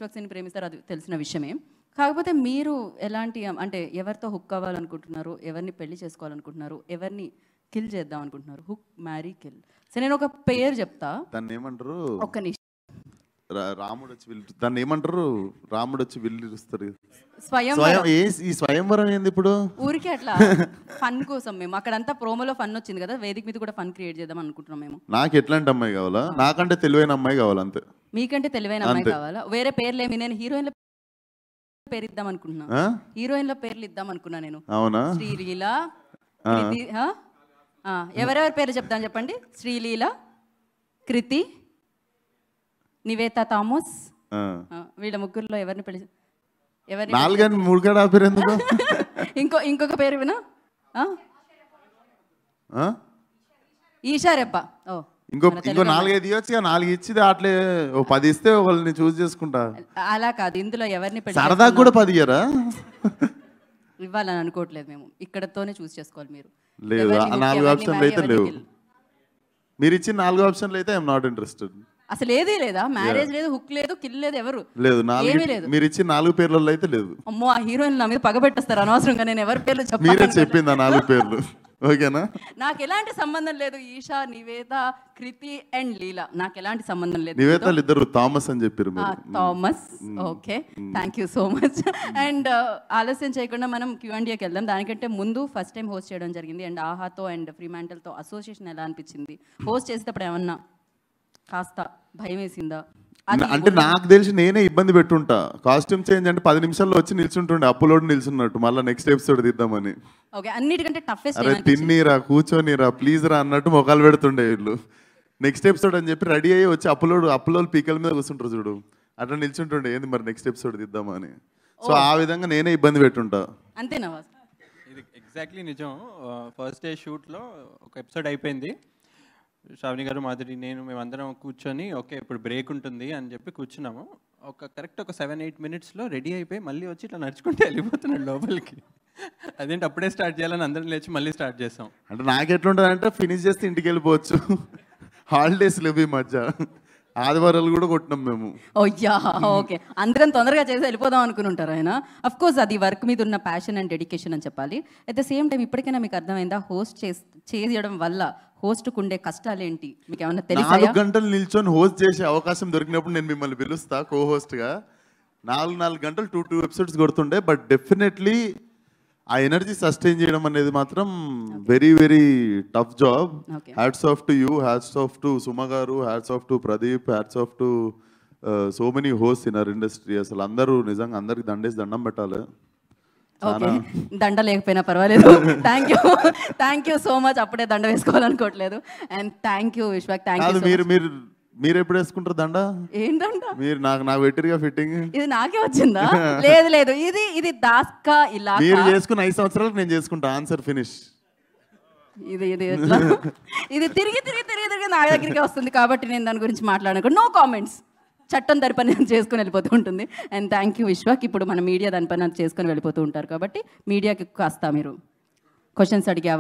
విశ్వక్సేన్ని ప్రేమిస్తారు, అది తెలిసిన విషయమే. కాకపోతే మీరు ఎలాంటి అంటే ఎవరితో హుక్ అవ్వాలనుకుంటున్నారు, ఎవరిని పెళ్లి చేసుకోవాలనుకుంటున్నారు, ఎవరిని కిల్ చేద్దాం అనుకుంటున్నారు? Hook, marry, kill. సరే నేను ఒక పేరు చెప్తా, దాన్ని ఏమంటారు? ఒక్క నిమిషం. రాముడు వచ్చి విల్లు, దాన్ని ఏమంటారు? రాముడు వచ్చి విల్లిస్తారు. ఈ స్వయంవరం ఏంది ఇప్పుడు? ఊరికే అట్లా ఫన్ కోసం మేము అక్కడంతా ప్రోమోలో ఫన్ వచ్చింది కదా, వేదిక మీద కూడా ఫన్ క్రియేట్ చేద్దాం అనుకుంటున్నాం మేము. నాకు ఎట్లాంటి అమ్మాయి కావాలా? నాకంటే తెలివైన అమ్మాయి కావాలి అంతే. మీకంటే తెలివైన అమ్మాయి కావాలా? వేరే పేర్లు ఏమి? నేను హీరోయిన్ల పేరు ఇద్దాం అనుకుంటున్నా, హీరోయిన్ల పేర్లు ఇద్దాం అనుకున్నా నేను. అవునా? శ్రీలీల, ఎవరెవరి పేరు చెప్తాను చెప్పండి. శ్రీలీల, కృతి, నివేతా థామస్, వీళ్ళ ముగ్గురులో ఎవరిని పెళ్లి? ఇంకొక పేరు వినా? ఈషా రెప్ప. ఇంకో 4-5 ఇవ్వచ్చు. 4 ఇచ్చి అట్లే 10 ఇస్తే వాళ్ళని చూస్ చేసుకుంటా. అలా కాదు, ఇందులో ఎవరిని సరదా కూడా 10 ఇయ్యరా? ఇవ్వాలని అనుకోవట్లేదు మేము, ఇక్కడతోనే చూస్ చేసుకోవాలి మీరు. లేదు, 4 ఆప్షన్లు అయితే లేవు. మీరు ఇచ్చిన 4 ఆప్షన్లు అయితే ఐఎమ్ నాట్ ఇంట్రెస్టెడ్. అసలు ఏది లేదా? మ్యారేజ్ లేదు, హుక్ లేదు, కిల్ లేదు, ఎవరు లేదు. మీరు ఇచ్చిన 4 పేర్లలో అయితే లేదు. అమ్మో, ఆ హీరోయిన్ నా మీద పగబెట్టేస్తారు అనవసరంగా. నేను ఎవరి పేర్లు చెప్పాను? మీరే చెప్పింది 4 పేర్లు. ఓకేనా? నాకు ఎలాంటి సంబంధం లేదు. ఈషా, నివేత, కృతి అండ్ లీలా, నాకు ఎలాంటి సంబంధం లేదు. నివేతలు ఇద్దరు థామస్ అని చెప్పారు. Thomas. Okay, thank you so much. And ఆలస్యం చేయకుండా మనం Q&Aకి వెళ్దాం. దానికంటే ముందు ఫస్ట్ టైం హోస్ట్ చేయడం జరిగింది. అండ్ ఆహాతో అండ్ ఫ్రీమాంటల్తో అసోసియేషన్ ఎలా అనిపించింది? హోస్ట్ చేసేటప్పుడు ఏమన్నా కాస్త భయం వేసిందా? అంటే నాకు తెలిసి నేనే ఇబ్బంది పెట్టుంటా. కాస్ట్యూమ్ చేంజ్ అంటే 10 నిమిషాల్లో వచ్చి నిల్చుంటుండే, అప్లోడ్ నిల్చున్నట్టు, మళ్ళీ నెక్స్ట్ ఎపిసోడ్ తీద్దామని. ఓకే, అన్నిటికంటే టఫెస్ట్ అరే తిన్నీరా, కూర్చొనిరా, ప్లీజ్ రా అన్నట్టు మొక్కలు పెడుతుండే వీళ్ళు. నెక్స్ట్ ఎపిసోడ్ అని చెప్పి రెడీ అయ్యి వచ్చి అప్లోడ్ పీకల మీద కూర్చుంటారు చూడు, అట్లా నిల్చుంటుండే, ఏంది మరి నెక్స్ట్ ఎపిసోడ్ తీద్దామని. సో ఆ విధంగా నేనే ఇబ్బంది పెట్టుంటా. అంతేనా? ఇది ఎగ్జాక్ట్లీ నిజం. ఫస్ట్ డే షూట్లో ఒక ఎపిసోడ్ అయిపోయింది. శ్రావణి గారు, మాధురి, నేను, మేమందరం కూర్చొని ఓకే ఇప్పుడు బ్రేక్ ఉంటుంది అని చెప్పి కూర్చున్నాము. కరెక్ట్ ఒక 7-8 మినిట్స్లో రెడీ అయిపోయి మళ్ళీ వచ్చి ఇట్లా నడుచుకుంటూ వెళ్ళిపోతున్నాడు లోపలికి. అదేంటి అప్పుడే స్టార్ట్ చేయాలని అందరం లేచి మళ్ళీ స్టార్ట్ చేసాం. అంటే నాకు ఎట్లుంటుంది అంటే ఫినిష్ చేస్తే ఇంటికి వెళ్ళిపోవచ్చు. హాలిడేస్ లేవు ఈ మధ్య, ఆదివారాలు కూడా కొట్టినాం మేము. ఓయ్యా, ఓకే, అందుకని తొందరగా చేసి వెళ్ళిపోదాం అనుకుని ఉంటారు ఆయన. అఫ్ కోర్స్ అది వర్క్ మీద ఉన్న ప్యాషన్ అండ్ డెడికేషన్ అని చెప్పాలి. అట్ ద సేమ్ టైం ఇప్పటికైనా మీకు అర్థమైందా హోస్ట్ చేయడం వల్ల హోస్ట్కు ఉండే కష్టాలు ఏంటి? మీకు ఏమన్నా తెలుసా? 4 గంటలు నిల్చొని హోస్ట్ చేసే అవకాశం దొరికినప్పుడు నేను మిమ్మల్ని పిలుస్తా కో హోస్ట్గా. 4 గంటలు 2 ఎపిసోడ్స్ కొడుతుండే. బట్ డెఫినెట్లీ ఆ ఎనర్జీ సస్టైన్ చేయడం అనేది మాత్రం very very tough job. Hats off to you, hats off to Suma garu, hats off to Pradeep, hats off to so many host in our industry. అసలు అందరూ నిజంగా అందరికి దండం పెట్టాలి. ఓకే, దండ లేకపోయినా పర్వాలేదు. Thank you so much. అప్పుడే దండ వేసుకోవాలనుకోవట్లేదు. And thank you Vishwak. Thank you. మీరు ఎప్పుడు వేసుకుంటారు దండ? ఏంటంట? మీరు నాకు పెట్టిరుగా ఫిట్టింగ్. ఇది నాకే వచ్చిందా? లేదు, ఇది దాస్కా ఇలా. మీరు చేసుకున్న 5 సంవత్సరాలకు నేను చేసుకుంటా. Answer finish. ఇది తిరిగి నా దగ్గరికి వస్తుంది కాబట్టి నేను దాని గురించి మాట్లాడను. No comments. చట్టం దాని పని చేసుకొని వెళ్ళిపోతూ ఉంటుంది. And thank you Vishwak. ఇప్పుడు మన మీడియా దాని పని చేసుకొని వెళ్ళిపోతూ ఉంటారు కాబట్టి మీడియాకి కాస్త మీరు క్వశ్చన్స్ అడిగే